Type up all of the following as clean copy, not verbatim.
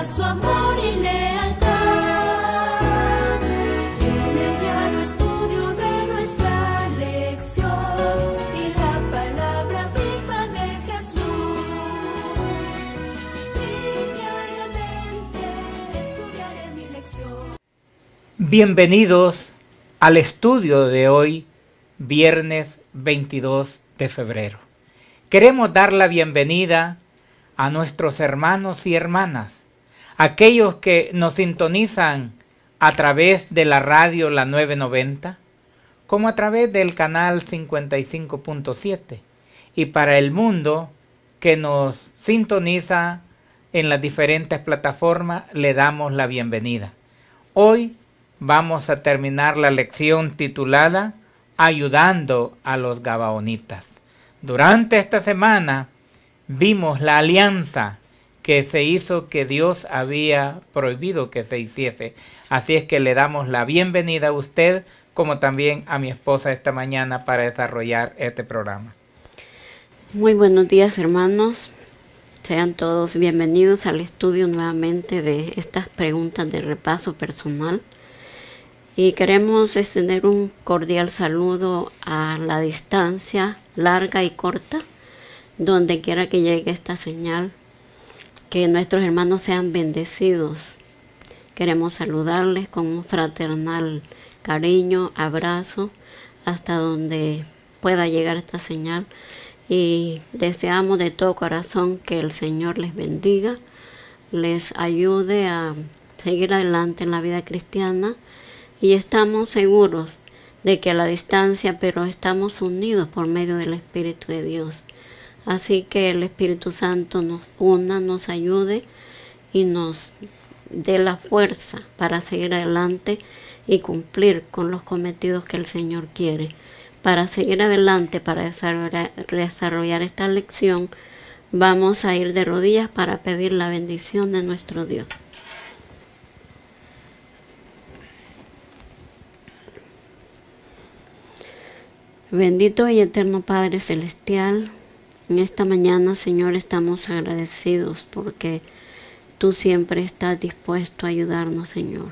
muestra su amor y lealtad. En el diario estudio de nuestra lección y la palabra viva de Jesús. Sí, diariamente estudiaré mi lección. Bienvenidos al estudio de hoy, viernes 22 de febrero. Queremos dar la bienvenida a nuestros hermanos y hermanas, aquellos que nos sintonizan a través de la radio La 990, como a través del canal 55.7, y para el mundo que nos sintoniza en las diferentes plataformas, le damos la bienvenida. Hoy vamos a terminar la lección titulada Ayudando a los Gabaonitas. Durante esta semana vimos la alianza que se hizo, que Dios había prohibido que se hiciese. Así es que le damos la bienvenida a usted, como también a mi esposa esta mañana, para desarrollar este programa. Muy buenos días, hermanos. Sean todos bienvenidos al estudio nuevamente de estas preguntas de repaso personal. Y queremos extender un cordial saludo a la distancia larga y corta, donde quiera que llegue esta señal, que nuestros hermanos sean bendecidos. Queremos saludarles con un fraternal cariño, abrazo, hasta donde pueda llegar esta señal. Y deseamos de todo corazón que el Señor les bendiga, les ayude a seguir adelante en la vida cristiana. Y estamos seguros de que a la distancia, pero estamos unidos por medio del Espíritu de Dios. Así que el Espíritu Santo nos una, nos ayude y nos dé la fuerza para seguir adelante y cumplir con los cometidos que el Señor quiere. Para seguir adelante, para desarrollar esta lección, vamos a ir de rodillas para pedir la bendición de nuestro Dios. Bendito y eterno Padre Celestial, en esta mañana, Señor, estamos agradecidos porque tú siempre estás dispuesto a ayudarnos, Señor.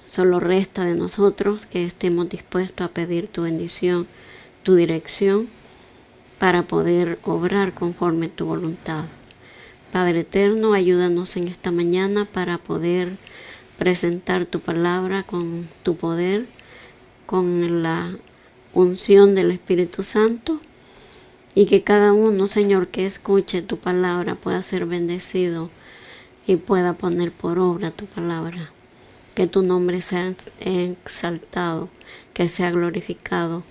Solo resta de nosotros que estemos dispuestos a pedir tu bendición, tu dirección, para poder obrar conforme tu voluntad. Padre eterno, ayúdanos en esta mañana para poder presentar tu palabra con tu poder, con la unción del Espíritu Santo, y que cada uno, Señor, que escuche tu palabra pueda ser bendecido y pueda poner por obra tu palabra. Que tu nombre sea exaltado, que sea glorificado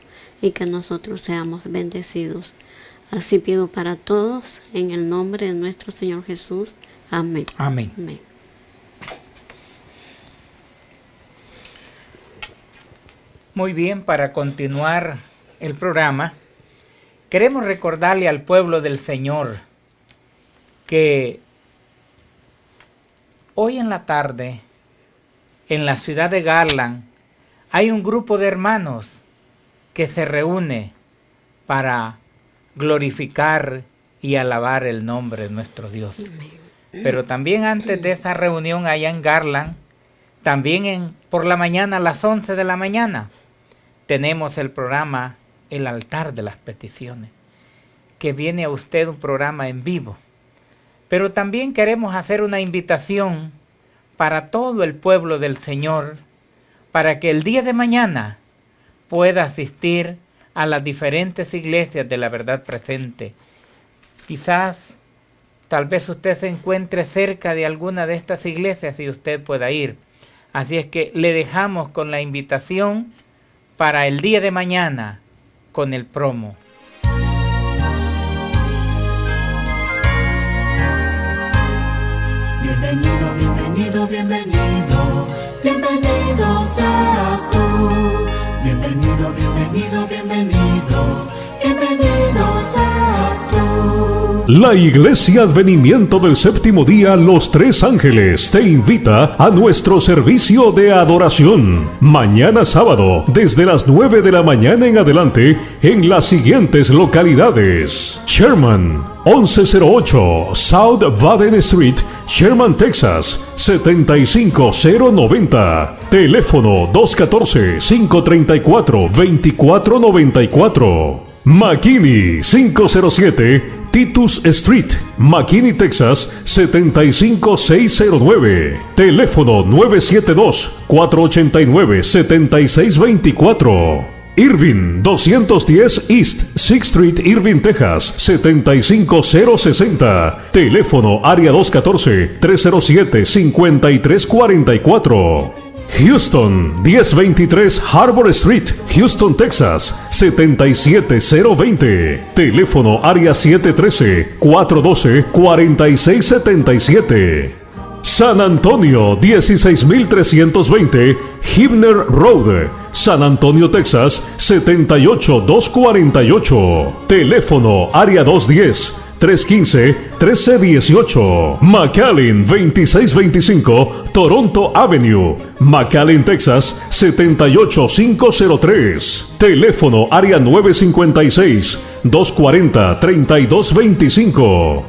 y que nosotros seamos bendecidos. Así pido para todos en el nombre de nuestro Señor Jesús. Amén. Amén. Amén. Muy bien, para continuar el programa, queremos recordarle al pueblo del Señor que hoy en la tarde, en la ciudad de Garland, hay un grupo de hermanos que se reúne para glorificar y alabar el nombre de nuestro Dios. Pero también antes de esa reunión allá en Garland, también por la mañana a las 11 de la mañana, tenemos el programa El Altar de las Peticiones, que viene a usted un programa en vivo. Pero también queremos hacer una invitación para todo el pueblo del Señor, para que el día de mañana pueda asistir a las diferentes iglesias de la verdad presente. Quizás, tal vez usted se encuentre cerca de alguna de estas iglesias y usted pueda ir. Así es que le dejamos con la invitación para el día de mañana con el promo. Bienvenido, bienvenido, bienvenido, bienvenido seas tú. Bienvenido, bienvenido, bienvenido, bienvenido seas tú. La Iglesia Advenimiento del Séptimo Día Los Tres Ángeles te invita a nuestro servicio de adoración. Mañana sábado, desde las 9 de la mañana en adelante, en las siguientes localidades: Sherman, 1108 South Baden Street, Sherman, Texas, 75090. Teléfono 214-534-2494. McKinney 507 Titus Street, McKinney, Texas, 75609. Teléfono 972-489-7624. Irving 210 East 6th Street, Irving, Texas, 75060. Teléfono área 214-307-5344. Houston 1023 Harbor Street, Houston, Texas, 77020. Teléfono área 713-412-4677. San Antonio 16320 Hibner Road, San Antonio, Texas, 78248. Teléfono área 210-315-1318. McAllen 2625 Toronto Avenue, McAllen, Texas, 78503. Teléfono área 956-240-3225.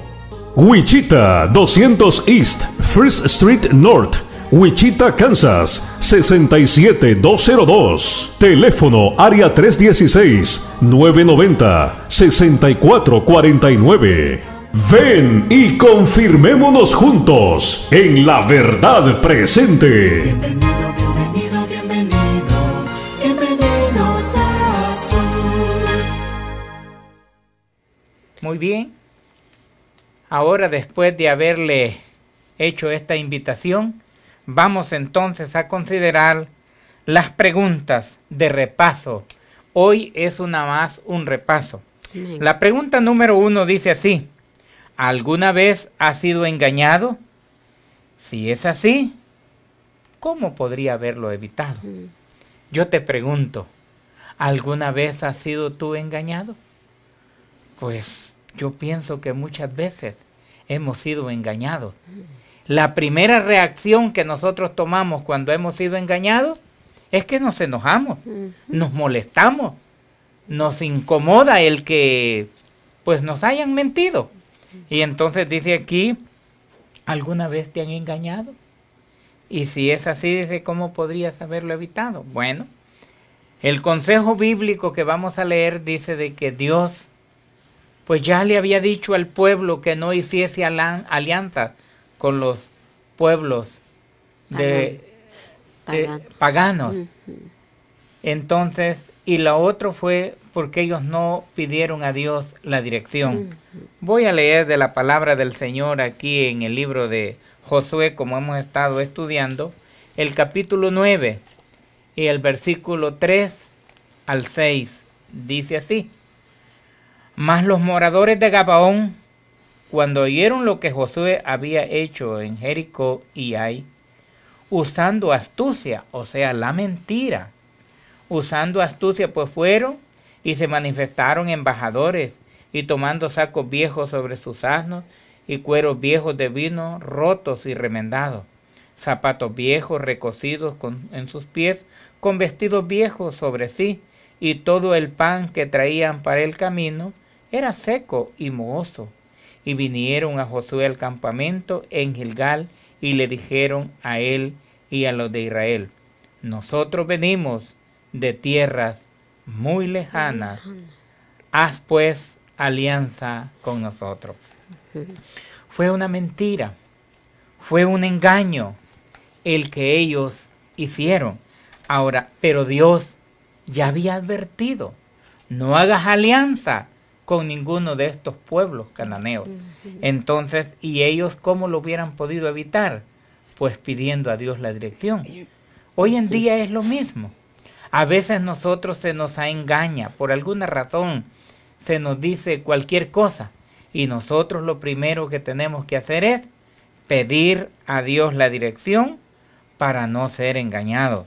Wichita 200 East First Street North, Wichita, Kansas, 67202. Teléfono área 316-990-6449. Ven y confirmémonos juntos en la verdad presente. Bienvenido, bienvenido, bienvenido, bienvenido seas tú. Muy bien. Ahora, después de haberle hecho esta invitación, vamos entonces a considerar las preguntas de repaso. Hoy es una más un repaso. Amén. La pregunta número 1 dice así: ¿alguna vez has sido engañado? Si es así, ¿cómo podría haberlo evitado? Yo te pregunto, ¿alguna vez has sido tú engañado? Pues yo pienso que muchas veces hemos sido engañados. La primera reacción que nosotros tomamos cuando hemos sido engañados es que nos enojamos, nos molestamos, nos incomoda el que pues nos hayan mentido. Y entonces dice aquí, ¿alguna vez te han engañado? Y si es así, dice, ¿cómo podrías haberlo evitado? Bueno, el consejo bíblico que vamos a leer dice de que Dios pues ya le había dicho al pueblo que no hiciese alianza con los pueblos paganos. Entonces, y lo otro fue porque ellos no pidieron a Dios la dirección. Voy a leer de la palabra del Señor aquí en el libro de Josué, como hemos estado estudiando, el capítulo 9 y el versículo 3 al 6. Dice así: Mas los moradores de Gabaón, cuando oyeron lo que Josué había hecho en Jericó y Ai, usando astucia, o sea, la mentira, usando astucia, pues fueron y se manifestaron embajadores, y tomando sacos viejos sobre sus asnos, y cueros viejos de vino rotos y remendados, zapatos viejos recocidos en sus pies, con vestidos viejos sobre sí, y todo el pan que traían para el camino era seco y mohoso. Y vinieron a Josué al campamento en Gilgal, y le dijeron a él y a los de Israel: nosotros venimos de tierras muy lejanas, haz pues alianza con nosotros. Fue una mentira, fue un engaño el que ellos hicieron. Ahora, pero Dios ya había advertido: no hagas alianza con ninguno de estos pueblos cananeos. Entonces, ¿y ellos cómo lo hubieran podido evitar? Pues pidiendo a Dios la dirección. Hoy en día es lo mismo. A veces nosotros se nos engaña, por alguna razón se nos dice cualquier cosa, y nosotros lo primero que tenemos que hacer es pedir a Dios la dirección para no ser engañados.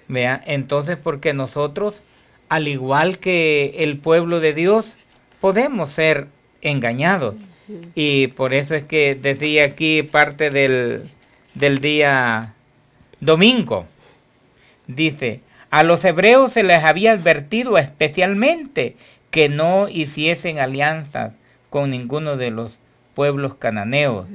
Vea, entonces, porque nosotros, al igual que el pueblo de Dios, podemos ser engañados. Y por eso es que decía aquí parte del día domingo. Dice: a los hebreos se les había advertido especialmente que no hiciesen alianzas con ninguno de los pueblos cananeos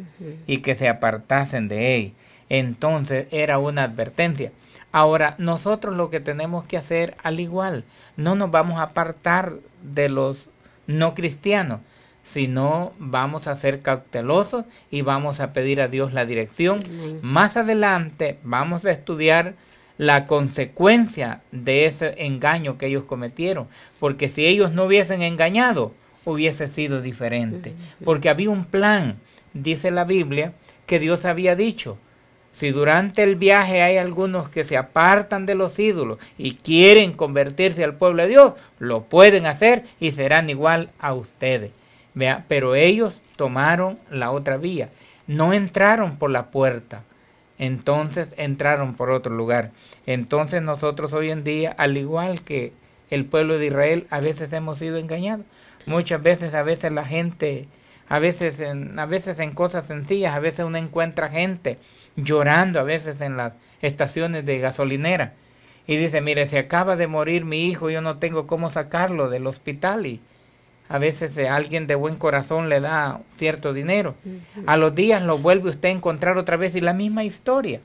y que se apartasen de él. Entonces era una advertencia. Ahora, nosotros lo que tenemos que hacer al igual, no nos vamos a apartar de los no cristianos, sino vamos a ser cautelosos y vamos a pedir a Dios la dirección. Más adelante vamos a estudiar la consecuencia de ese engaño que ellos cometieron, porque si ellos no hubiesen engañado, hubiese sido diferente, porque había un plan. Dice la Biblia que Dios había dicho: si durante el viaje hay algunos que se apartan de los ídolos y quieren convertirse al pueblo de Dios, lo pueden hacer y serán igual a ustedes. Vea, pero ellos tomaron la otra vía, no entraron por la puerta, entonces entraron por otro lugar. Entonces nosotros hoy en día, al igual que el pueblo de Israel, a veces hemos sido engañados. Muchas veces, a veces la gente, a veces en cosas sencillas, a veces uno encuentra gente llorando, a veces en las estaciones de gasolinera, y dice: mire, se acaba de morir mi hijo, yo no tengo cómo sacarlo del hospital. Y a veces alguien de buen corazón le da cierto dinero. A los días lo vuelve usted a encontrar otra vez y la misma historia.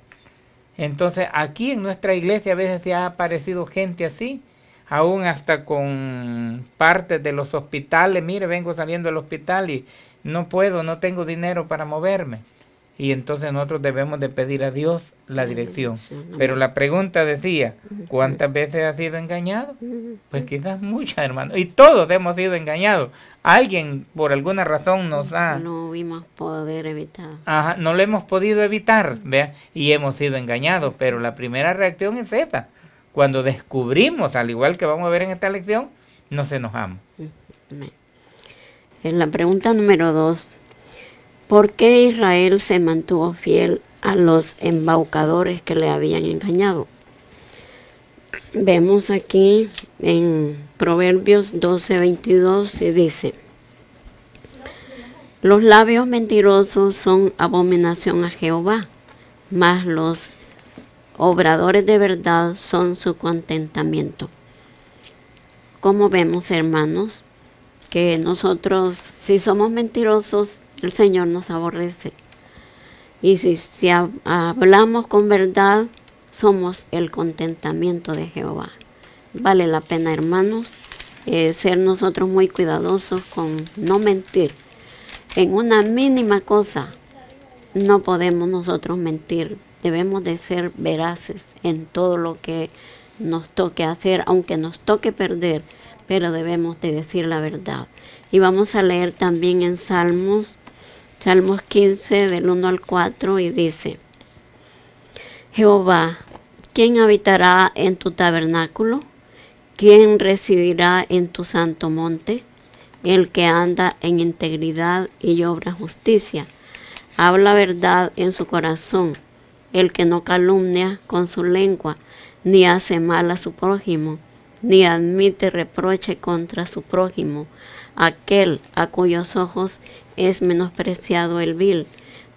Entonces aquí en nuestra iglesia a veces se ha aparecido gente así, aún hasta con partes de los hospitales. Mire, vengo saliendo del hospital y no puedo, no tengo dinero para moverme. Y entonces nosotros debemos de pedir a Dios la dirección. Pero la pregunta decía: ¿cuántas veces has sido engañado? Pues quizás muchas, hermano. Y todos hemos sido engañados. Alguien por alguna razón nos ha... No hemos poder evitar. Ajá, no lo hemos podido evitar, ¿vea? Y hemos sido engañados. Pero la primera reacción es esta. Cuando descubrimos, al igual que vamos a ver en esta lección, nos enojamos. En la pregunta número 2. ¿Por qué Israel se mantuvo fiel a los embaucadores que le habían engañado? Vemos aquí en Proverbios 12:22 se dice: los labios mentirosos son abominación a Jehová, mas los obradores de verdad son su contentamiento. Como vemos, hermanos, que nosotros, si somos mentirosos, el Señor nos aborrece. Y si hablamos con verdad, somos el contentamiento de Jehová. Vale la pena, hermanos, ser nosotros muy cuidadosos con no mentir. En una mínima cosa no podemos nosotros mentir. Debemos de ser veraces en todo lo que nos toque hacer, aunque nos toque perder, pero debemos de decir la verdad. Y vamos a leer también en Salmos 15, del 1 al 4, y dice: Jehová, ¿quién habitará en tu tabernáculo? ¿Quién residirá en tu santo monte? El que anda en integridad y obra justicia, habla verdad en su corazón, el que no calumnia con su lengua, ni hace mal a su prójimo, ni admite reproche contra su prójimo, aquel a cuyos ojos es menospreciado el vil,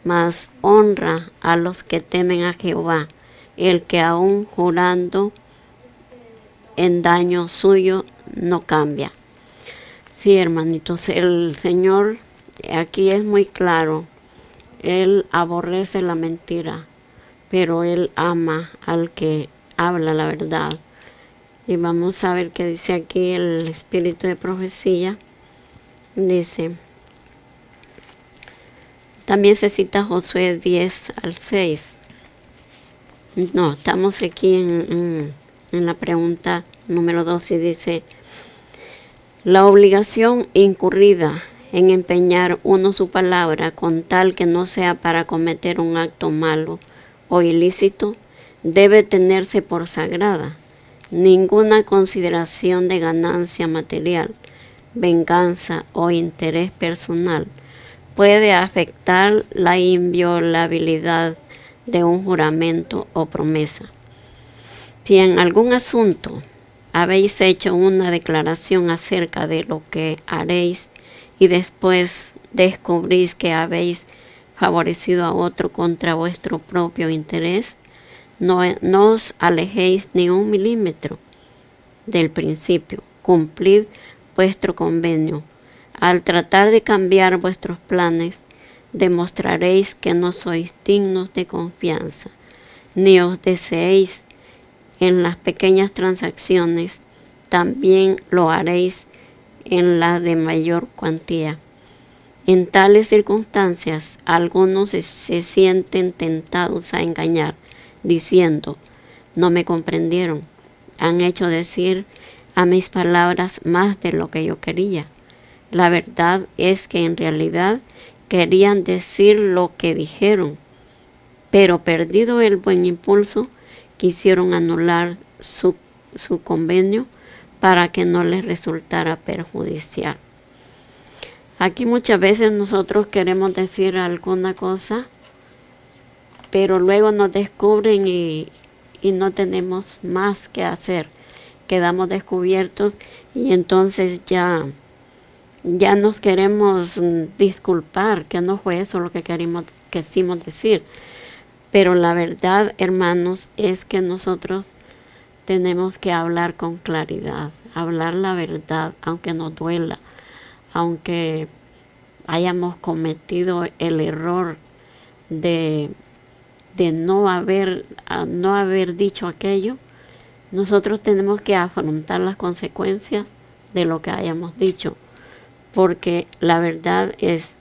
mas honra a los que temen a Jehová, el que aun jurando en daño suyo no cambia. Sí, hermanitos, el Señor aquí es muy claro. Él aborrece la mentira, pero Él ama al que habla la verdad. Y vamos a ver qué dice aquí el espíritu de profecía. Dice, también se cita Josué 10 al 6. No, estamos aquí en la pregunta número 2 y dice: la obligación incurrida en empeñar uno su palabra con tal que no sea para cometer un acto malo o ilícito debe tenerse por sagrada. Ninguna consideración de ganancia material, venganza o interés personal puede afectar la inviolabilidad de un juramento o promesa. Si en algún asunto habéis hecho una declaración acerca de lo que haréis y después descubrís que habéis favorecido a otro contra vuestro propio interés, no os alejéis ni un milímetro del principio. Cumplid vuestro convenio. Al tratar de cambiar vuestros planes, demostraréis que no sois dignos de confianza, ni os deseéis en las pequeñas transacciones, también lo haréis en las de mayor cuantía. En tales circunstancias, algunos se sienten tentados a engañar, diciendo, no me comprendieron, han hecho decir a mis palabras más de lo que yo quería. La verdad es que en realidad querían decir lo que dijeron, pero perdido el buen impulso, quisieron anular su convenio para que no les resultara perjudicial. Aquí muchas veces nosotros queremos decir alguna cosa, pero luego nos descubren y no tenemos más que hacer. Quedamos descubiertos y entonces ya nos queremos disculpar, que no fue eso lo que quisimos decir. Pero la verdad, hermanos, es que nosotros tenemos que hablar con claridad, hablar la verdad, aunque nos duela, aunque hayamos cometido el error de no haber dicho aquello. Nosotros tenemos que afrontar las consecuencias de lo que hayamos dicho, porque la verdad es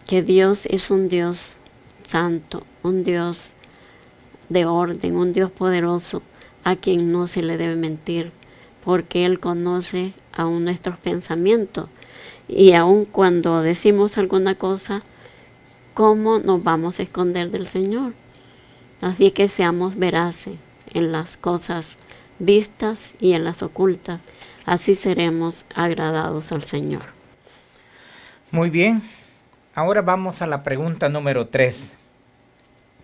que Dios es un Dios santo, un Dios de orden, un Dios poderoso, a quien no se le debe mentir, porque Él conoce aún nuestros pensamientos. Y aun cuando decimos alguna cosa, ¿cómo nos vamos a esconder del Señor? Así que seamos veraces en las cosas vistas y en las ocultas. Así seremos agradados al Señor. Muy bien. Ahora vamos a la pregunta número 3.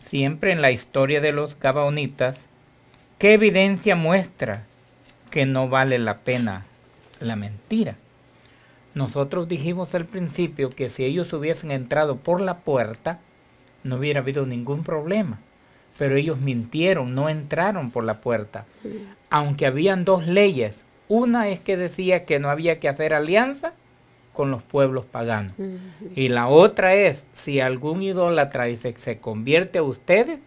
Siempre en la historia de los gabaonitas, ¿qué evidencia muestra que no vale la pena la mentira? Nosotros dijimos al principio que si ellos hubiesen entrado por la puerta, no hubiera habido ningún problema. Pero ellos mintieron, no entraron por la puerta. Aunque habían dos leyes. Una es que decía que no había que hacer alianza con los pueblos paganos. Y la otra es, si algún idólatra se convierte a ustedes,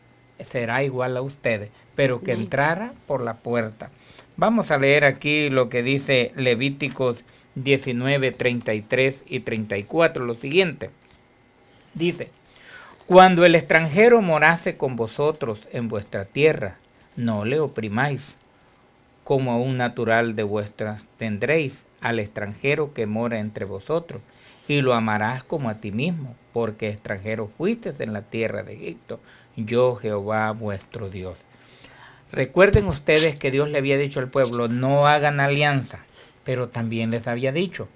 será igual a ustedes, pero que entrara por la puerta. Vamos a leer aquí lo que dice Levíticos 19, 33 y 34, lo siguiente. Dice, cuando el extranjero morase con vosotros en vuestra tierra, no le oprimáis, como a un natural de vuestras tendréis al extranjero que mora entre vosotros, y lo amarás como a ti mismo, porque extranjero fuiste en la tierra de Egipto, yo Jehová vuestro Dios. Recuerden ustedes que Dios le había dicho al pueblo, no hagan alianza, pero también les había dicho,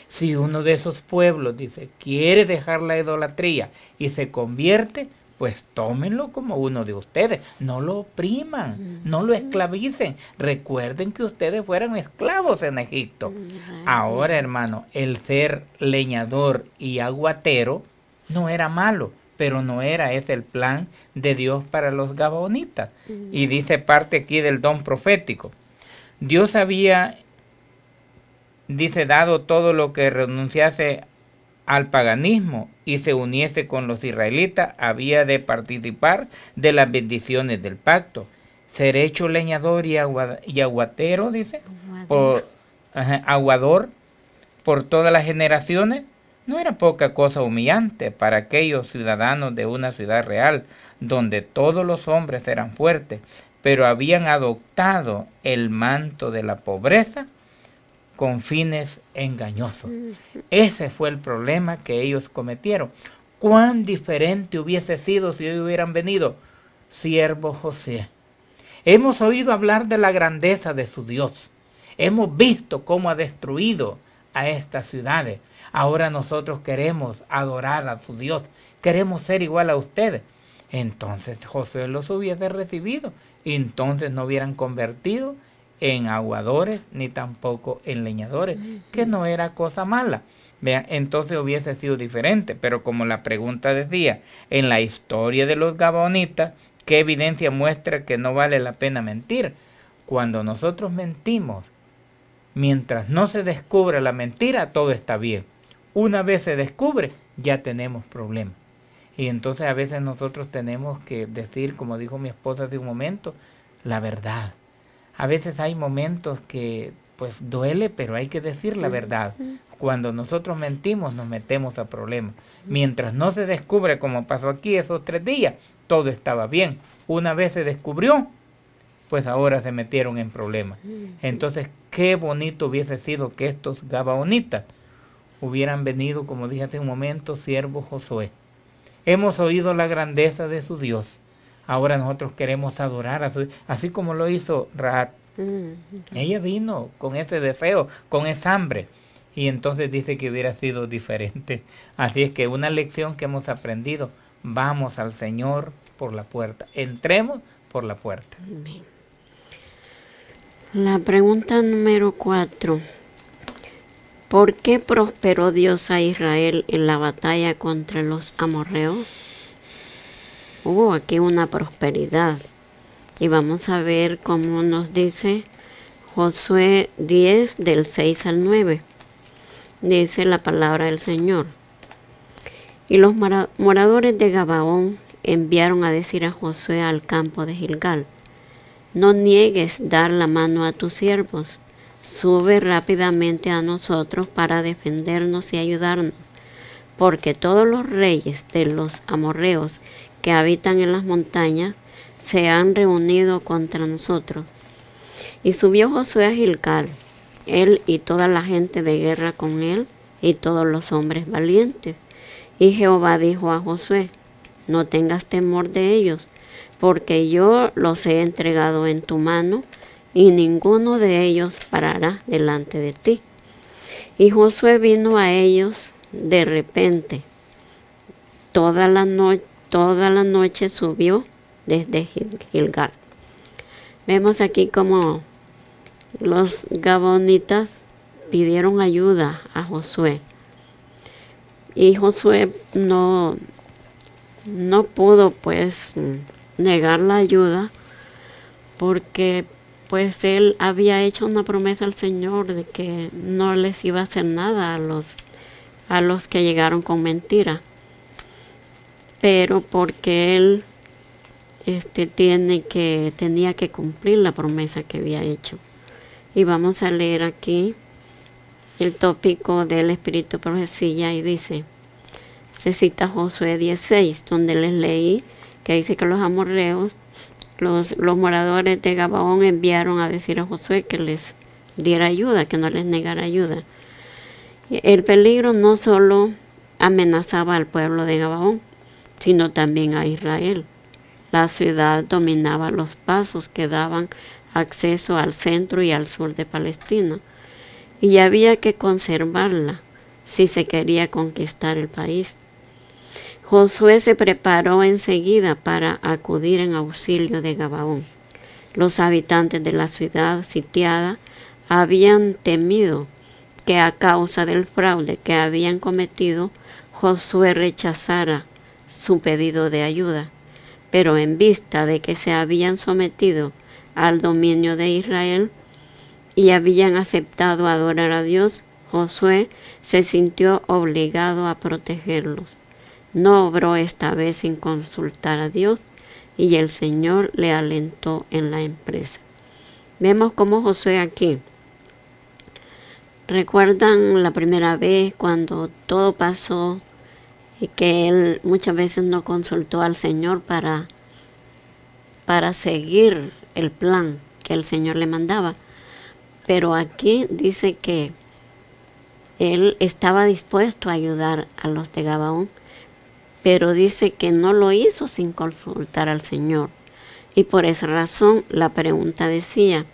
si uno de esos pueblos, dice, quiere dejar la idolatría y se convierte, pues tómenlo como uno de ustedes. No lo opriman, no lo esclavicen. Recuerden que ustedes fueron esclavos en Egipto. Ahora, hermano, el ser leñador y aguatero no era malo, pero no era ese el plan de Dios para los gabaonitas. Y dice parte aquí del don profético. Dios había, dice, dado todo lo que renunciase al paganismo y se uniese con los israelitas, había de participar de las bendiciones del pacto. Ser hecho leñador y aguatero, dice, aguador por todas las generaciones, no era poca cosa humillante para aquellos ciudadanos de una ciudad real, donde todos los hombres eran fuertes, pero habían adoptado el manto de la pobreza con fines engañosos. Ese fue el problema que ellos cometieron. Cuán diferente hubiese sido si hoy hubieran venido siervo José. Hemos oído hablar de la grandeza de su Dios. Hemos visto cómo ha destruido a estas ciudades. Ahora nosotros queremos adorar a su Dios. Queremos ser igual a ustedes. Entonces José los hubiese recibido. Y entonces no hubieran convertido en aguadores ni tampoco en leñadores, que no era cosa mala. Vean, entonces hubiese sido diferente, pero como la pregunta decía, en la historia de los gabaonitas, ¿qué evidencia muestra que no vale la pena mentir? Cuando nosotros mentimos, mientras no se descubra la mentira, todo está bien. una vez se descubre, ya tenemos problemas. Y entonces a veces nosotros tenemos que decir, como dijo mi esposa hace un momento, la verdad. A veces hay momentos que pues duele, pero hay que decir la verdad. Cuando nosotros mentimos nos metemos a problemas. Mientras no se descubre, como pasó aquí esos 3 días, todo estaba bien. Una vez se descubrió, pues ahora se metieron en problemas. Entonces, qué bonito hubiese sido que estos gabaonitas hubieran venido, como dije hace un momento, siervo Josué. Hemos oído la grandeza de su Dios. Ahora nosotros queremos adorar a su Dios, así como lo hizo Rahab. Ella vino con ese deseo, con esa hambre. Y entonces dice que hubiera sido diferente. Así es que una lección que hemos aprendido, vamos al Señor por la puerta. Entremos por la puerta. Amén. La pregunta número 4. ¿Por qué prosperó Dios a Israel en la batalla contra los amorreos? Hubo aquí una prosperidad. Y vamos a ver cómo nos dice Josué 10, del 6 al 9. Dice la palabra del Señor. Y los moradores de Gabaón enviaron a decir a Josué al campo de Gilgal: no niegues dar la mano a tus siervos. Sube rápidamente a nosotros para defendernos y ayudarnos, porque todos los reyes de los amorreos que habitan en las montañas se han reunido contra nosotros. Y subió Josué a Gilgal, él y toda la gente de guerra con él, y todos los hombres valientes. Y Jehová dijo a Josué: no tengas temor de ellos, porque yo los he entregado en tu mano, y ninguno de ellos parará delante de ti. Y Josué vino a ellos de repente. Toda la noche subió desde Gilgal. Vemos aquí como los gabonitas pidieron ayuda a Josué. Y Josué no pudo pues negar la ayuda, porque pues él había hecho una promesa al Señor de que no les iba a hacer nada a los que llegaron con mentira. Pero porque él tenía que cumplir la promesa que había hecho. Y vamos a leer aquí el tópico del espíritu profecía, y dice, se cita Josué 16, donde les leí que dice que los amorreos, los moradores de Gabaón enviaron a decir a Josué que les diera ayuda, que no les negara ayuda. El peligro no solo amenazaba al pueblo de Gabaón, sino también a Israel. La ciudad dominaba los pasos que daban acceso al centro y al sur de Palestina, y había que conservarla si se quería conquistar el país. Josué se preparó enseguida para acudir en auxilio de Gabaón. Los habitantes de la ciudad sitiada habían temido que a causa del fraude que habían cometido, Josué rechazara su pedido de ayuda. Pero en vista de que se habían sometido al dominio de Israel y habían aceptado adorar a Dios, Josué se sintió obligado a protegerlos. No obró esta vez sin consultar a Dios, y el Señor le alentó en la empresa. Vemos cómo Josué aquí. ¿Recuerdan la primera vez cuando todo pasó y que él muchas veces no consultó al Señor para seguir el plan que el Señor le mandaba? Pero aquí dice que él estaba dispuesto a ayudar a los de Gabaón, pero dice que no lo hizo sin consultar al Señor. Y por esa razón la pregunta decía,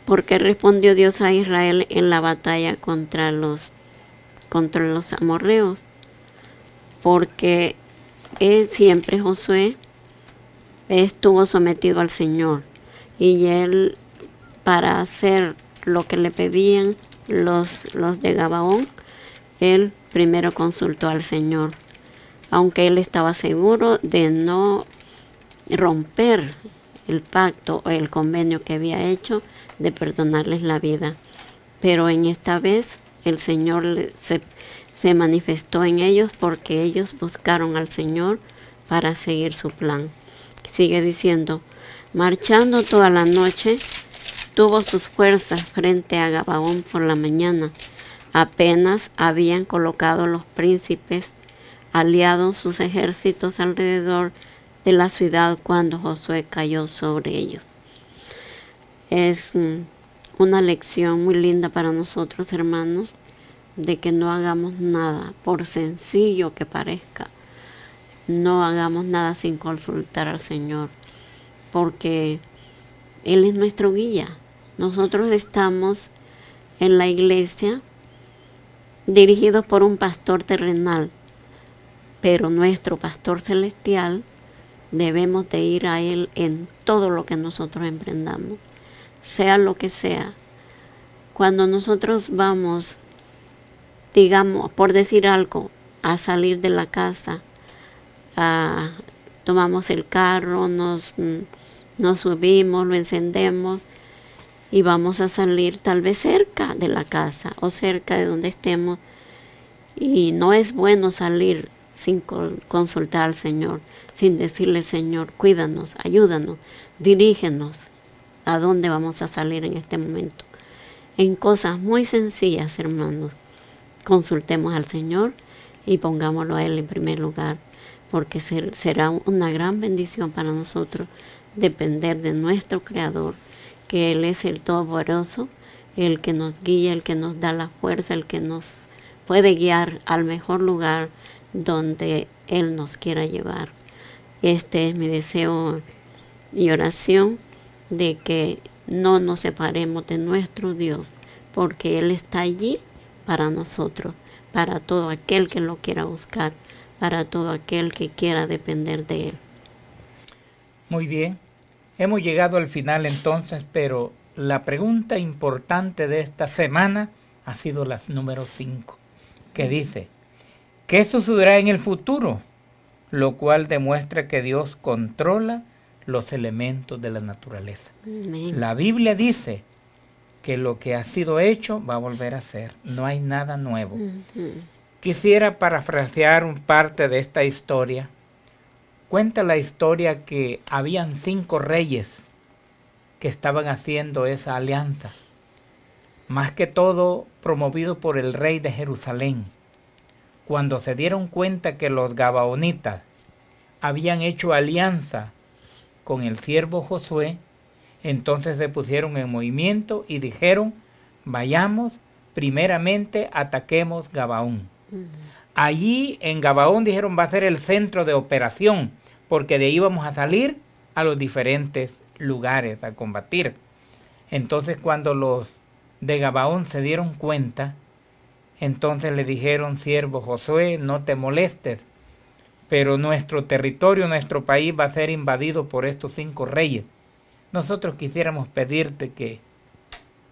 ¿por qué respondió Dios a Israel en la batalla contra los amorreos? Porque él siempre, Josué, estuvo sometido al Señor, y él, para hacer lo que le pedían los de Gabaón, él primero consultó al Señor, aunque él estaba seguro de no romper el pacto o el convenio que había hecho de perdonarles la vida. Pero en esta vez el Señor se manifestó en ellos porque ellos buscaron al Señor para seguir su plan. Sigue diciendo, marchando toda la noche, tuvo sus fuerzas frente a Gabaón por la mañana. Apenas habían colocado los príncipes aliados sus ejércitos alrededor de la ciudad cuando Josué cayó sobre ellos. Es una lección muy linda para nosotros, hermanos, de que no hagamos nada, por sencillo que parezca. No hagamos nada sin consultar al Señor, porque Él es nuestro guía. Nosotros estamos en la iglesia dirigidos por un pastor terrenal, pero nuestro pastor celestial debemos de ir a Él en todo lo que nosotros emprendamos, sea lo que sea. Cuando nosotros vamos, digamos, por decir algo, a salir de la casa, tomamos el carro, nos subimos, lo encendemos y vamos a salir tal vez cerca de la casa o cerca de donde estemos. Y no es bueno salir sin consultar al Señor, sin decirle, Señor, cuídanos, ayúdanos, dirígenos a dónde vamos a salir en este momento. En cosas muy sencillas, hermanos, consultemos al Señor y pongámoslo a Él en primer lugar, porque será una gran bendición para nosotros depender de nuestro Creador, que Él es el Todopoderoso, el que nos guía, el que nos da la fuerza, el que nos puede guiar al mejor lugar donde Él nos quiera llevar. Este es mi deseo y oración, de que no nos separemos de nuestro Dios, porque Él está allí para nosotros, para todo aquel que lo quiera buscar, para todo aquel que quiera depender de Él. Muy bien, hemos llegado al final entonces, pero la pregunta importante de esta semana ha sido la número 5, que dice, ¿qué sucederá en el futuro? Lo cual demuestra que Dios controla los elementos de la naturaleza. Amén. La Biblia dice que lo que ha sido hecho va a volver a ser. No hay nada nuevo. Quisiera parafrasear un parte de esta historia. Cuenta la historia que habían 5 reyes que estaban haciendo esa alianza. Más que todo promovido por el rey de Jerusalén. Cuando se dieron cuenta que los gabaonitas habían hecho alianza con el siervo Josué, entonces se pusieron en movimiento y dijeron, vayamos, primeramente ataquemos Gabaón. Allí en Gabaón dijeron va a ser el centro de operación, porque de ahí vamos a salir a los diferentes lugares a combatir. Entonces cuando los de Gabaón se dieron cuenta, entonces le dijeron, siervo Josué, no te molestes, pero nuestro territorio, nuestro país va a ser invadido por estos 5 reyes. Nosotros quisiéramos pedirte que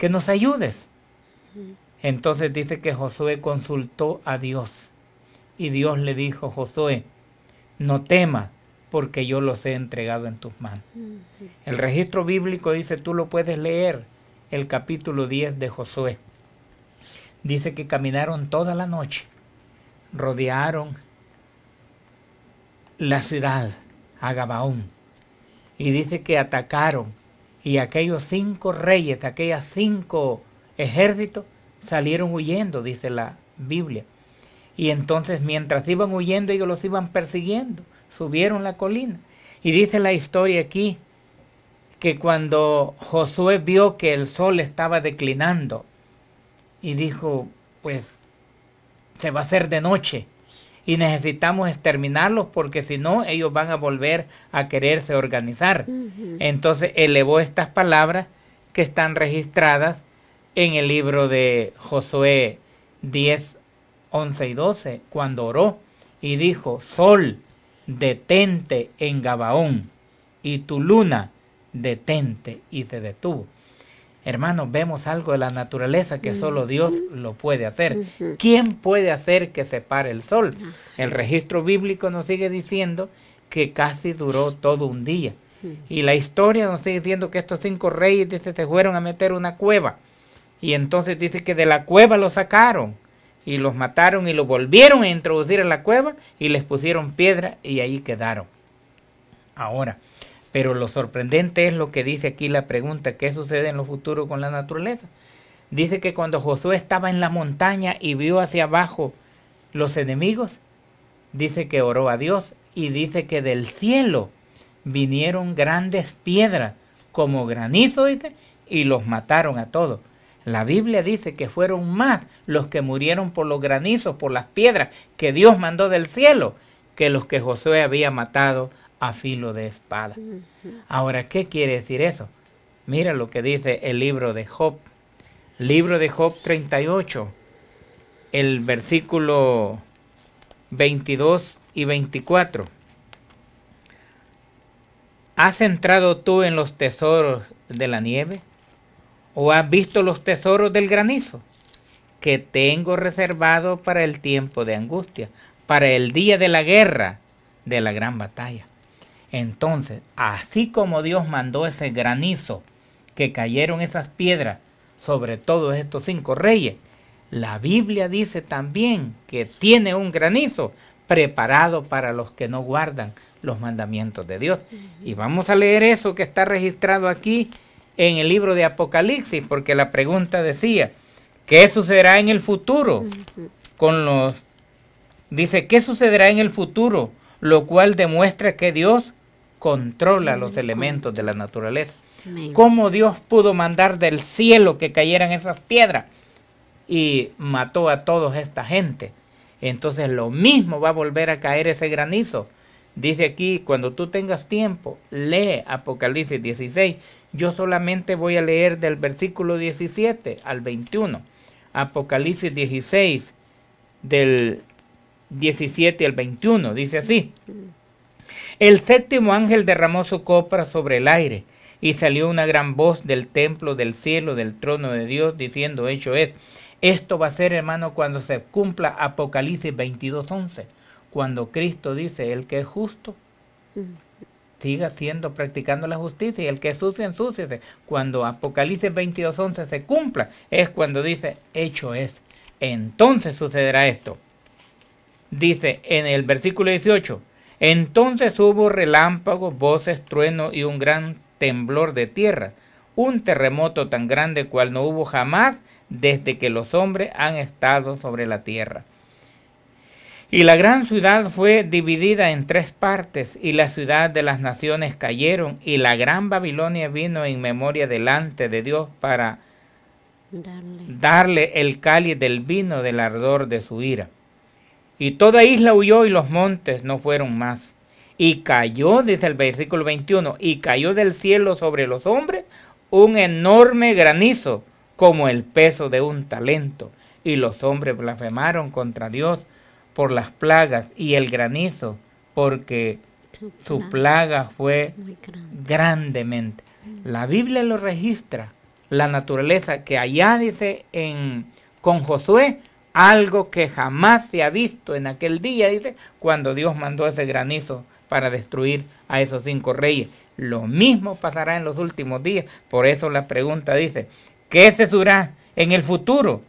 nos ayudes. Entonces dice que Josué consultó a Dios y Dios le dijo, Josué, no temas porque yo los he entregado en tus manos. El registro bíblico dice, tú lo puedes leer, el capítulo 10 de Josué. Dice que caminaron toda la noche, rodearon la ciudad, a Gabaón, y dice que atacaron, y aquellos 5 reyes, aquellas 5 ejércitos, salieron huyendo, dice la Biblia. Y entonces mientras iban huyendo, ellos los iban persiguiendo, subieron la colina. Y dice la historia aquí, que cuando Josué vio que el sol estaba declinando, y dijo, pues, se va a hacer de noche, y necesitamos exterminarlos porque si no ellos van a volver a quererse organizar. Entonces elevó estas palabras que están registradas en el libro de Josué 10, 11 y 12, cuando oró y dijo, sol, detente en Gabaón, y tu luna, detente, y se detuvo. Hermanos, vemos algo de la naturaleza que solo Dios lo puede hacer. ¿Quién puede hacer que se pare el sol? El registro bíblico nos sigue diciendo que casi duró todo un día. Y la historia nos sigue diciendo que estos 5 reyes dice, se fueron a meter una cueva. Y entonces dice que de la cueva lo sacaron. y los mataron y los volvieron a introducir en la cueva y les pusieron piedra y ahí quedaron. Ahora, pero lo sorprendente es lo que dice aquí la pregunta, ¿qué sucede en lo futuro con la naturaleza? Dice que cuando Josué estaba en la montaña y vio hacia abajo los enemigos, dice que oró a Dios y dice que del cielo vinieron grandes piedras como granizo, dice, y los mataron a todos. La Biblia dice que fueron más los que murieron por los granizos, por las piedras que Dios mandó del cielo, que los que Josué había matado a filo de espada. Ahora, ¿qué quiere decir eso? Mira lo que dice el libro de Job. Libro de Job 38, el versículo 22 y 24. ¿Has entrado tú en los tesoros de la nieve? ¿O has visto los tesoros del granizo? Que tengo reservado para el tiempo de angustia, para el día de la guerra, de la gran batalla. Entonces, así como Dios mandó ese granizo, que cayeron esas piedras sobre todos estos 5 reyes, la Biblia dice también que tiene un granizo preparado para los que no guardan los mandamientos de Dios. Y vamos a leer eso que está registrado aquí en el libro de Apocalipsis, porque la pregunta decía, ¿qué sucederá en el futuro con los... Dice, ¿qué sucederá en el futuro? Lo cual demuestra que Dios controla los elementos de la naturaleza. ¿Cómo Dios pudo mandar del cielo que cayeran esas piedras y mató a toda esta gente? Entonces lo mismo va a volver a caer ese granizo. Dice aquí, cuando tú tengas tiempo, lee Apocalipsis 16. Yo solamente voy a leer del versículo 17 al 21. Apocalipsis 16, del 17 al 21, dice así. El séptimo ángel derramó su copa sobre el aire, y salió una gran voz del templo del cielo, del trono de Dios, diciendo, hecho es. Esto va a ser, hermano, cuando se cumpla Apocalipsis 22:11, cuando Cristo dice, el que es justo, siga practicando la justicia, y el que es sucio, ensúciese. Cuando Apocalipsis 22:11 se cumpla, es cuando dice, hecho es. Entonces sucederá esto. Dice en el versículo 18, entonces hubo relámpagos, voces, trueno y un gran temblor de tierra, un terremoto tan grande cual no hubo jamás desde que los hombres han estado sobre la tierra. Y la gran ciudad fue dividida en 3 partes, y la ciudad de las naciones cayeron, y la gran Babilonia vino en memoria delante de Dios para darle el cáliz del vino del ardor de su ira. Y toda isla huyó y los montes no fueron más. Y cayó, dice el versículo 21, y cayó del cielo sobre los hombres un enorme granizo, como el peso de un talento. Y los hombres blasfemaron contra Dios por las plagas y el granizo, porque su plaga fue grandemente. La Biblia lo registra, la naturaleza, que allá dice con Josué, algo que jamás se ha visto en aquel día, dice, cuando Dios mandó ese granizo para destruir a esos 5 reyes. Lo mismo pasará en los últimos días. Por eso la pregunta dice, ¿qué se sucederá en el futuro?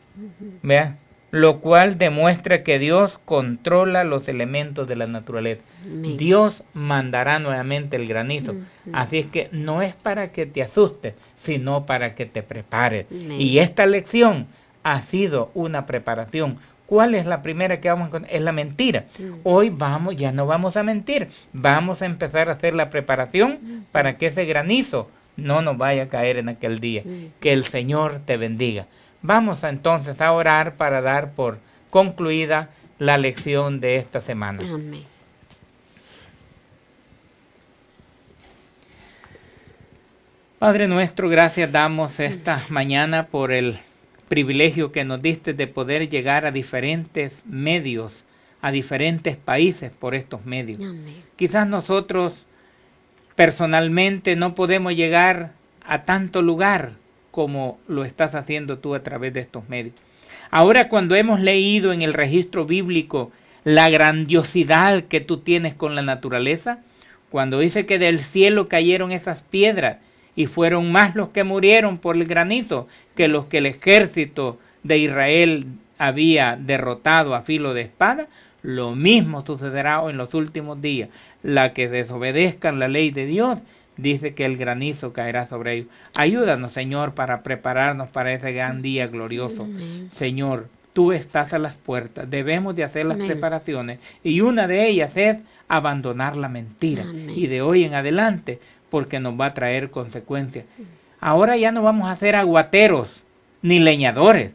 ¿Vea? Lo cual demuestra que Dios controla los elementos de la naturaleza. Dios mandará nuevamente el granizo. Así es que no es para que te asustes, sino para que te prepares. Y esta lección ha sido una preparación. ¿Cuál es la primera que vamos a encontrar? Es la mentira. Hoy ya no vamos a mentir. Vamos a empezar a hacer la preparación para que ese granizo no nos vaya a caer en aquel día. Que el Señor te bendiga. Vamos entonces a orar para dar por concluida la lección de esta semana. Amén. Padre nuestro, gracias damos esta mañana por el privilegio que nos diste de poder llegar a diferentes medios, a diferentes países por estos medios. Amén. Quizás nosotros personalmente no podemos llegar a tanto lugar como lo estás haciendo tú a través de estos medios. Ahora, cuando hemos leído en el registro bíblico la grandiosidad que tú tienes con la naturaleza, cuando dice que del cielo cayeron esas piedras y fueron más los que murieron por el granizo que los que el ejército de Israel había derrotado a filo de espada, lo mismo sucederá en los últimos días. La que desobedezcan la ley de Dios, dice que el granizo caerá sobre ellos. Ayúdanos, Señor, para prepararnos para ese gran día glorioso. Amén. Señor, tú estás a las puertas. Debemos de hacer las Amén. preparaciones. Y una de ellas es abandonar la mentira. Amén. Y de hoy en adelante, porque nos va a traer consecuencias. Ahora ya no vamos a ser aguateros ni leñadores,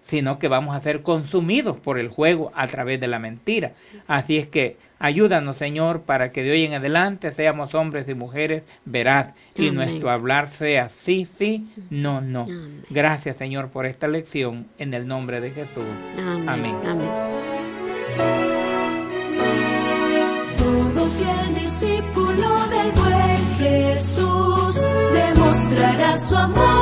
sino que vamos a ser consumidos por el juego a través de la mentira. Así es que ayúdanos, Señor, para que de hoy en adelante seamos hombres y mujeres veraz y Amén. nuestro hablar sea sí, sí, no, no. Amén. Gracias, Señor, por esta lección en el nombre de Jesús. Amén. Amén. Amén. Todo fiel discípulo del buen Jesús demostrará su amor